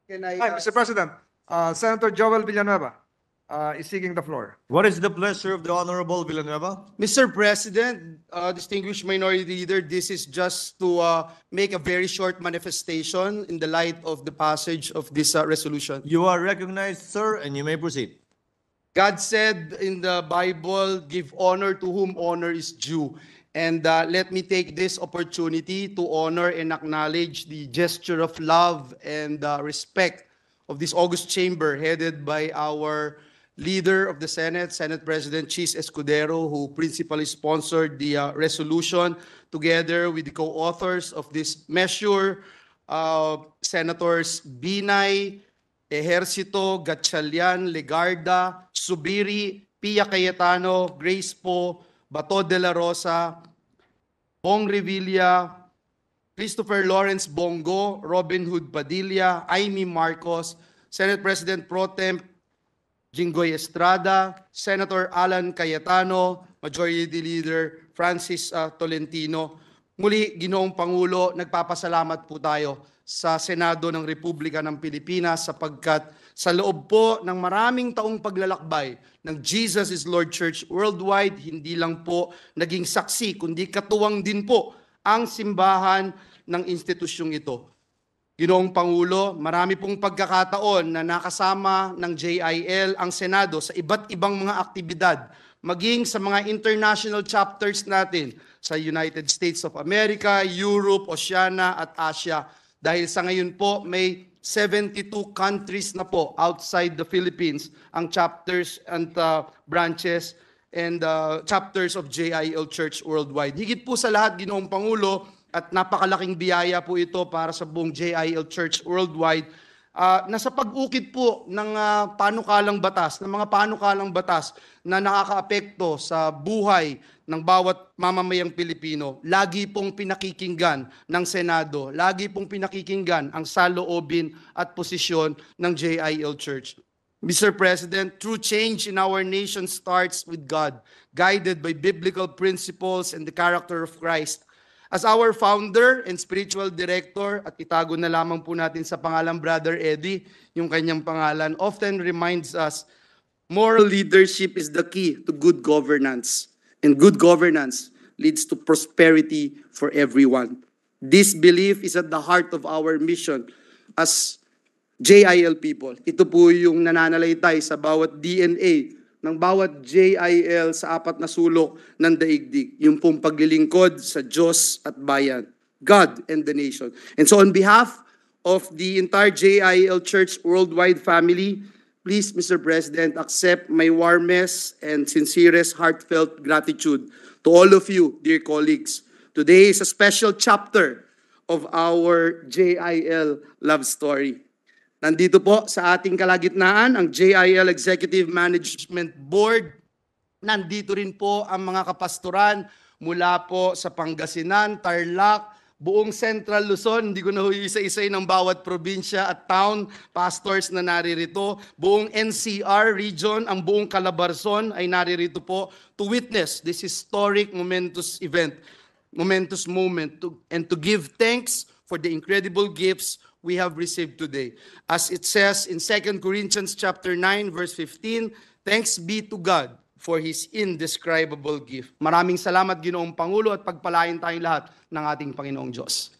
Can I, Hi, Mr. President. Senator Joel Villanueva is seeking the floor. What is the pleasure of the Honorable Villanueva? Mr. President, distinguished minority leader, this is just to make a very short manifestation in the light of the passage of this resolution. You are recognized, sir, and you may proceed. God said in the Bible, give honor to whom honor is due. And let me take this opportunity to honor and acknowledge the gesture of love and respect of this august chamber headed by our leader of the Senate, Senate President Chis Escudero, who principally sponsored the resolution together with the co-authors of this measure, Senators Binay, Ejercito, Gatchalian, Legarda, Subiri, Pia Cayetano, Grace Po, Bato de la Rosa, Bong Revilla, Christopher Lawrence Bongo, Robin Hood Padilla, Amy Marcos, Senate President Pro Temp Jinggoy Estrada, Senator Alan Cayetano, Majority Leader Francis Tolentino. Muli, Ginoong Pangulo, nagpapasalamat po tayo sa Senado ng Republika ng Pilipinas sapagkat sa loob po ng maraming taong paglalakbay ng Jesus is Lord Church Worldwide, hindi lang po naging saksi, kundi katuwang din po ang simbahan ng institusyong ito. Ginoong Pangulo, marami pong pagkakataon na nakasama ng JIL ang Senado sa iba't ibang mga aktibidad, maging sa mga international chapters natin sa United States of America, Europe, Oceania at Asia. Dahil sa ngayon po, may 72 countries na po outside the Philippines ang chapters and branches and chapters of JIL Church Worldwide. Higit po sa lahat, Ginoong Pangulo, at napakalaking biyaya po ito para sa buong JIL Church Worldwide, nasa pag-ukit po ng panukalang batas, ng mga panukalang batas na nakakaapekto sa buhay ng bawat mamamayang Pilipino. Lagi pong pinakikinggan ng Senado, lagi pong pinakikinggan ang saloobin at posisyon ng JIL Church. Mr. President, true change in our nation starts with God, guided by biblical principles and the character of Christ. As our founder and spiritual director, at itago na lamang po natin sa pangalan Brother Eddie, yung kanyang pangalan, often reminds us, moral leadership is the key to good governance. And good governance leads to prosperity for everyone. This belief is at the heart of our mission as JIL people. Ito po yung nananalaytay sa bawat DNA ng bawat JIL sa apat na sulok ng daigdig, yung pong paglilingkod sa Diyos at bayan, God and the nation. And so on behalf of the entire JIL Church Worldwide family, please, Mr. President, accept my warmest and sincerest heartfelt gratitude to all of you, dear colleagues. Today is a special chapter of our JIL love story. Nandito po sa ating kalagitnaan ang JIL Executive Management Board. Nandito rin po ang mga kapastoran mula po sa Pangasinan, Tarlac, buong Central Luzon. Hindi ko na isa-isay ng bawat probinsya at town, pastors na naririto. Buong NCR region, ang buong Calabarzon ay naririto po to witness this historic momentous event, momentous moment, and to give thanks for the incredible gifts we have received today. As it says in 2 Corinthians chapter 9 verse 15, thanks be to God for His indescribable gift. Maraming salamat, Ginoong Pangulo, at pagpalain tayong lahat ng ating Panginoong Diyos.